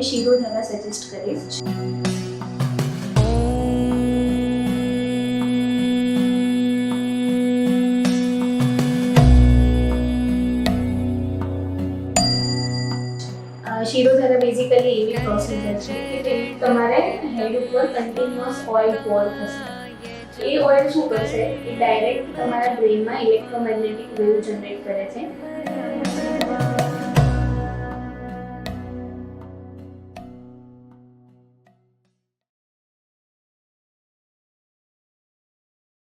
Shirodhara suggest કરીશ. Shirodhara basically એવી procedure છે કે જે તમારે હેડ ઉપર કન્ટિન્યુઅસ ઓઇલ પોર થશે. એ ઓઇલ શું કરશે કે ડાયરેક્ટ તમારા બ્રેઇનમાં ઇલેક્ટ્રોમેગ્નેટિક વેવ જનરેટ કરે છે